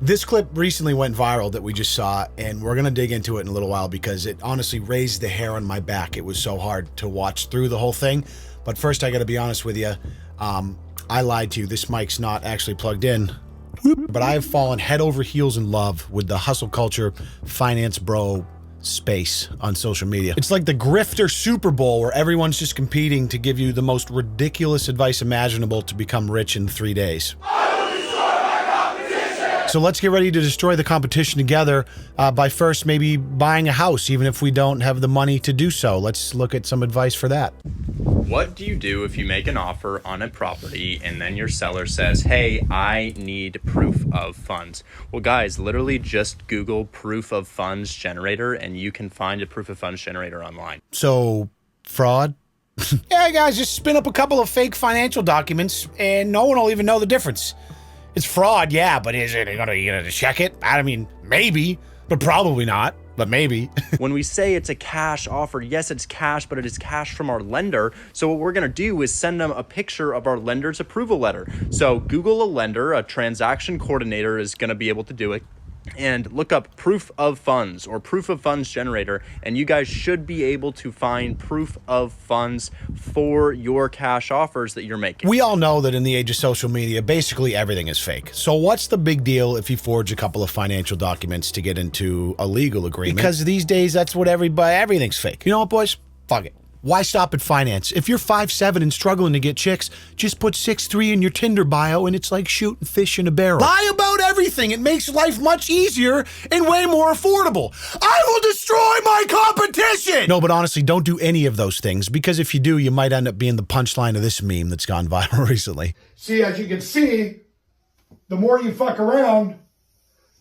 This clip recently went viral that we just saw, and we're going to dig into it in a little while because it honestly raised the hair on my back. It was so hard to watch through the whole thing. But first, I got to be honest with you. I lied to you. This mic's not actually plugged in. But I have fallen head over heels in love with the hustle culture, finance bro space on social media. It's like the grifter Super Bowl where everyone's just competing to give you the most ridiculous advice imaginable to become rich in 3 days. So let's get ready to destroy the competition together by first maybe buying a house, even if we don't have the money to do so. Let's look at some advice for that. What do you do if you make an offer on a property and then your seller says, hey, I need proof of funds? Well, guys, literally just Google proof of funds generator and you can find a proof of funds generator online. So, fraud? Yeah, guys, just spin up a couple of fake financial documents and no one will even know the difference. It's fraud, yeah, but is it? Are you gonna check it? I mean, maybe, but probably not. But maybe. When we say it's a cash offer, yes, it's cash, but it is cash from our lender. So what we're going to do is send them a picture of our lender's approval letter. So Google a lender, a transaction coordinator is going to be able to do it. And look up proof of funds or proof of funds generator, and you guys should be able to find proof of funds for your cash offers that you're making. We all know that in the age of social media, basically everything is fake. So what's the big deal if you forge a couple of financial documents to get into a legal agreement? Because these days, that's what everything's fake. You know what, boys? Fuck it. Why stop at finance? If you're 5'7" and struggling to get chicks, just put 6'3" in your Tinder bio and it's like shooting fish in a barrel. Lie about everything. It makes life much easier and way more affordable. I will destroy my competition! No, but honestly, don't do any of those things because if you do, you might end up being the punchline of this meme that's gone viral recently. See, as you can see, the more you fuck around,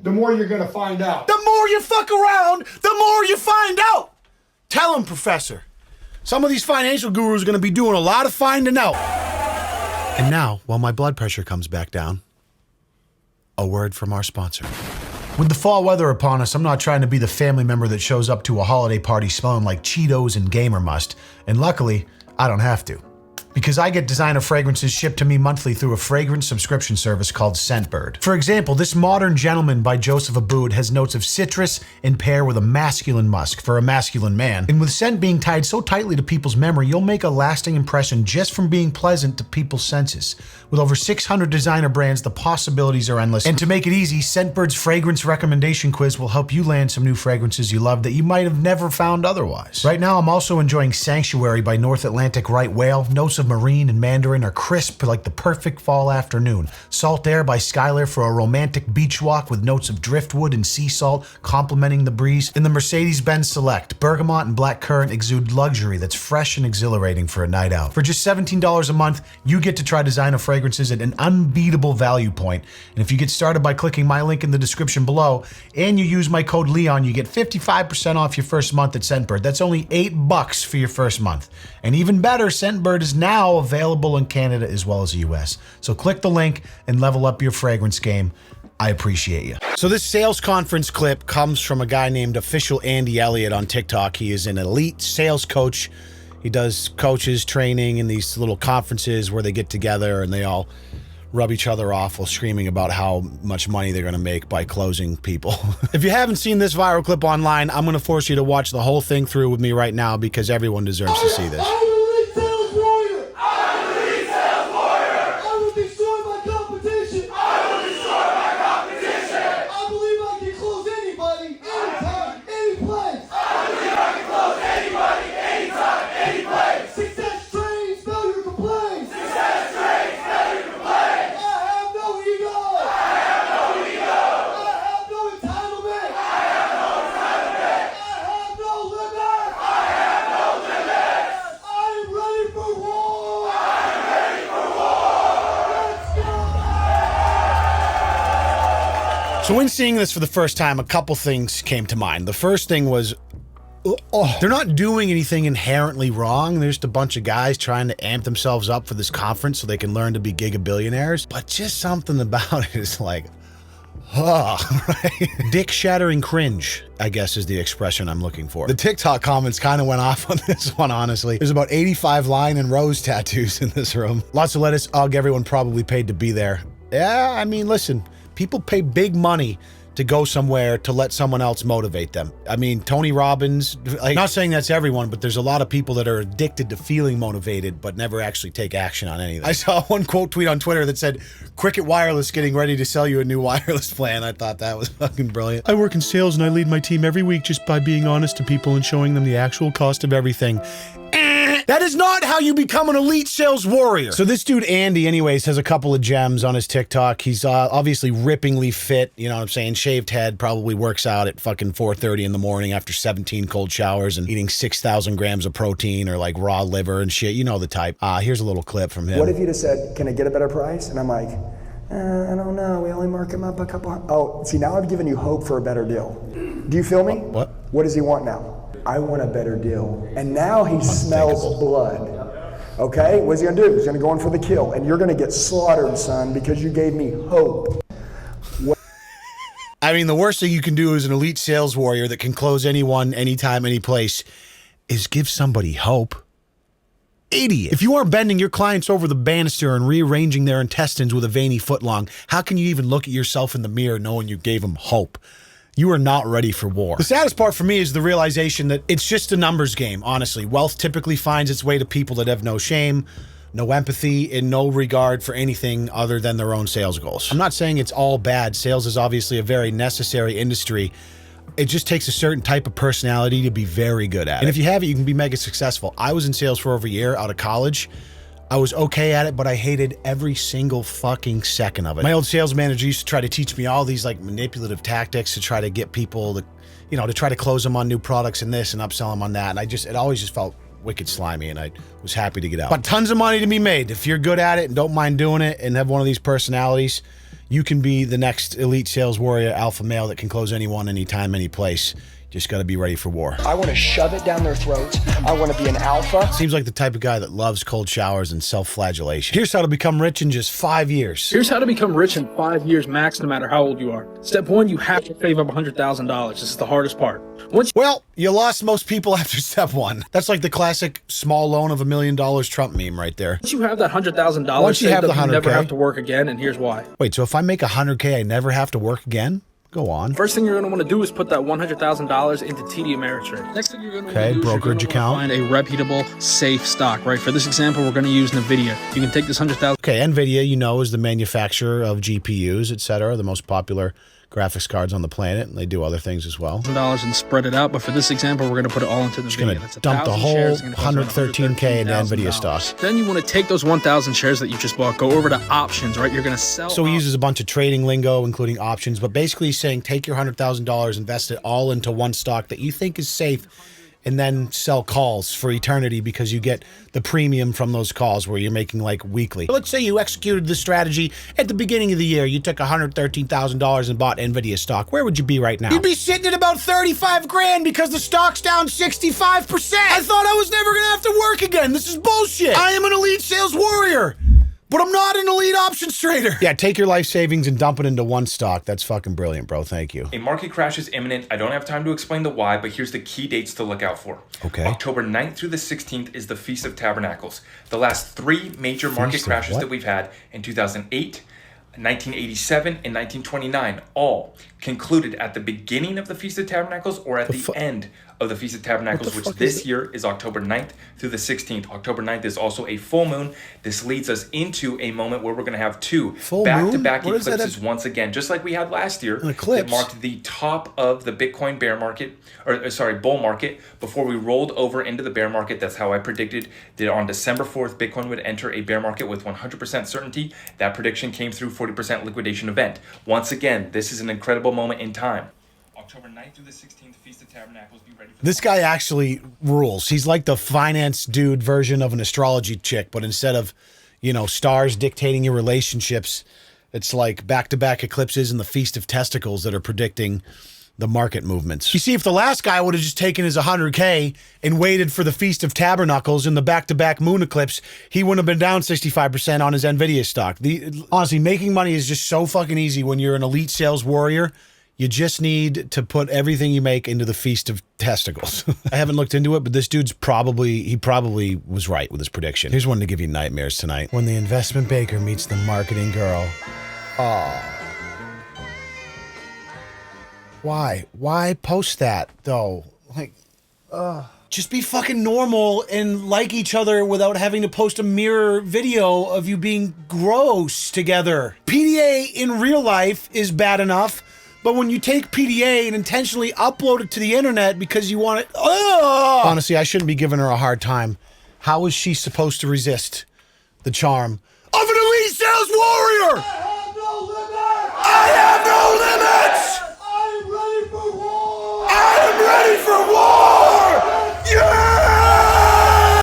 the more you're gonna find out. The more you fuck around, the more you find out! Tell him, Professor. Some of these financial gurus are going to be doing a lot of finding out. And now, while my blood pressure comes back down, a word from our sponsor. With the fall weather upon us, I'm not trying to be the family member that shows up to a holiday party smelling like Cheetos and Gamer Must. And luckily, I don't have to. Because I get designer fragrances shipped to me monthly through a fragrance subscription service called Scentbird. For example, this Modern Gentleman by Joseph Abboud has notes of citrus and pear with a masculine musk for a masculine man. And with scent being tied so tightly to people's memory, you'll make a lasting impression just from being pleasant to people's senses. With over 600 designer brands, the possibilities are endless. And to make it easy, Scentbird's fragrance recommendation quiz will help you land some new fragrances you love that you might have never found otherwise. Right now, I'm also enjoying Sanctuary by North Atlantic Right Whale. Notes of marine and mandarin are crisp like the perfect fall afternoon. Salt Air by Skylar for a romantic beach walk with notes of driftwood and sea salt complementing the breeze. And the Mercedes-Benz Select, bergamot and blackcurrant exude luxury that's fresh and exhilarating for a night out. For just $17 a month, you get to try designer fragrances at an unbeatable value point. And if you get started by clicking my link in the description below and you use my code Leon, you get 55% off your first month at Scentbird. That's only $8 for your first month. And even better, Scentbird is now available in Canada as well as the US. So click the link and level up your fragrance game. I appreciate you. So this sales conference clip comes from a guy named Official Andy Elliott on TikTok. He is an elite sales coach. He does coaches training in these little conferences where they get together and they all rub each other off while screaming about how much money they're going to make by closing people. If you haven't seen this viral clip online, I'm going to force you to watch the whole thing through with me right now because everyone deserves to see this. So when seeing this for the first time, a couple things came to mind. The first thing was, they're not doing anything inherently wrong. They're just a bunch of guys trying to amp themselves up for this conference so they can learn to be gigabillionaires. But just something about it is like, right? Dick-shattering cringe, I guess is the expression I'm looking for. The TikTok comments kind of went off on this one, honestly. There's about 85 lion and rose tattoos in this room. Lots of lettuce, ugh, everyone probably paid to be there. Yeah, I mean, listen, People pay big money to go somewhere to let someone else motivate them. I mean, Tony Robbins, like, not saying that's everyone, but there's a lot of people that are addicted to feeling motivated, but never actually take action on anything. I saw one quote tweet on Twitter that said, Cricket Wireless getting ready to sell you a new wireless plan. I thought that was fucking brilliant. I work in sales and I lead my team every week just by being honest to people and showing them the actual cost of everything. That is not how you become an elite sales warrior. So this dude, Andy, anyways, has a couple of gems on his TikTok. He's obviously rippingly fit, you know what I'm saying? Shaved head, probably works out at fucking 4:30 in the morning after 17 cold showers and eating 6,000 grams of protein or like raw liver and shit. You know the type. Here's a little clip from him. What if you just said, can I get a better price? And I'm like, I don't know. We only mark him up a couple. Oh, see, now I've given you hope for a better deal. Do you feel me? What? What does he want now? I want a better deal. And now he smells blood. Okay? What's he gonna do? He's gonna go in for the kill. And you're gonna get slaughtered, son, because you gave me hope. I mean, the worst thing you can do as an elite sales warrior that can close anyone, anytime, any place is give somebody hope. Idiot. If you aren't bending your clients over the banister and rearranging their intestines with a veiny footlong, how can you even look at yourself in the mirror knowing you gave them hope? You are not ready for war. The saddest part for me is the realization that it's just a numbers game, honestly. Wealth typically finds its way to people that have no shame, no empathy, and no regard for anything other than their own sales goals. I'm not saying it's all bad. Sales is obviously a very necessary industry. It just takes a certain type of personality to be very good at it. And if you have it, you can be mega successful. I was in sales for over a year out of college. I was okay at it, but I hated every single fucking second of it. My old sales manager used to try to teach me all these like manipulative tactics to try to get people to, you know, to try to close them on new products and this and upsell them on that. And it always just felt wicked slimy, and I was happy to get out. But tons of money to be made. If you're good at it and don't mind doing it and have one of these personalities, you can be the next elite sales warrior alpha male that can close anyone, anytime, any place. Just got to be ready for war. I want to shove it down their throats. I want to be an alpha. Seems like the type of guy that loves cold showers and self-flagellation. Here's how to become rich in just 5 years. Here's how to become rich in 5 years max, no matter how old you are. Step 1, you have to save up $100,000. This is the hardest part. Well, you lost most people after step 1. That's like the classic small loan of $1 million Trump meme right there. Once you have that $100,000 Once you have the 100K, you never have to work again, and here's why. Wait, so if I make $100K, I never have to work again? Go on. First thing you're going to want to do is put that $100,000 into TD Ameritrade. Next thing you're going to want to do is brokerage account. Find a reputable, safe stock, right? For this example, we're going to use NVIDIA. You can take this $100,000. Okay, NVIDIA, you know, is the manufacturer of GPUs, etc., the most popular graphics cards on the planet, and they do other things as well. And spread it out, but for this example, we're going to put it all into the NVIDIA. Just going to dump the whole 113K into NVIDIA stock. Then you want to take those 1,000 shares that you just bought, go over to options, right? You're going to sell. So he uses a bunch of trading lingo, including options, but basically he's saying take your $100,000, invest it all into one stock that you think is safe, and then sell calls for eternity because you get the premium from those calls where you're making like weekly. Let's say you executed the strategy at the beginning of the year. You took $113,000 and bought NVIDIA stock. Where would you be right now? You'd be sitting at about 35 grand because the stock's down 65%. I thought I was never gonna have to work again. This is bullshit. I am an elite sales warrior, but I'm not an elite options trader. Yeah, take your life savings and dump it into one stock. That's fucking brilliant, bro. Thank you. A market crash is imminent. I don't have time to explain the why, but here's the key dates to look out for. Okay. October 9th through the 16th is the Feast of Tabernacles. The last 3 major market crashes that we've had in 2008, 1987, and 1929 all concluded at the beginning of the Feast of Tabernacles or at the end of the Feast of Tabernacles, which this year is October 9th through the 16th. October 9th is also a full moon. This leads us into a moment where we're going to have 2 back-to-back eclipses once again, just like we had last year. An eclipse? It marked the top of the Bitcoin bear market, bull market, before we rolled over into the bear market. That's how I predicted that on December 4th, Bitcoin would enter a bear market with 100% certainty. That prediction came through 40% liquidation event. Once again, this is an incredible moment in time. October 9th through the 16th, Feast of Tabernacles. Be ready for this guy actually rules. He's like the finance dude version of an astrology chick, but instead of, you know, stars dictating your relationships, it's like back-to-back eclipses and the Feast of Testicles that are predicting the market movements. You see, if the last guy would have just taken his 100K and waited for the Feast of Tabernacles and the back-to-back moon eclipse, he wouldn't have been down 65% on his NVIDIA stock. Honestly, making money is just so fucking easy when you're an elite sales warrior. You just need to put everything you make into the Feast of Testicles. I haven't looked into it, but this dude's probably was right with his prediction. Here's one to give you nightmares tonight. When the investment banker meets the marketing girl. Oh. Why? Why post that, though? Like, just be fucking normal and like each other without having to post a mirror video of you being gross together. PDA in real life is bad enough, but when you take PDA and intentionally upload it to the internet because you want it... Honestly, I shouldn't be giving her a hard time. How is she supposed to resist the charm of an elite sales warrior? I have no limits! I am ready for war!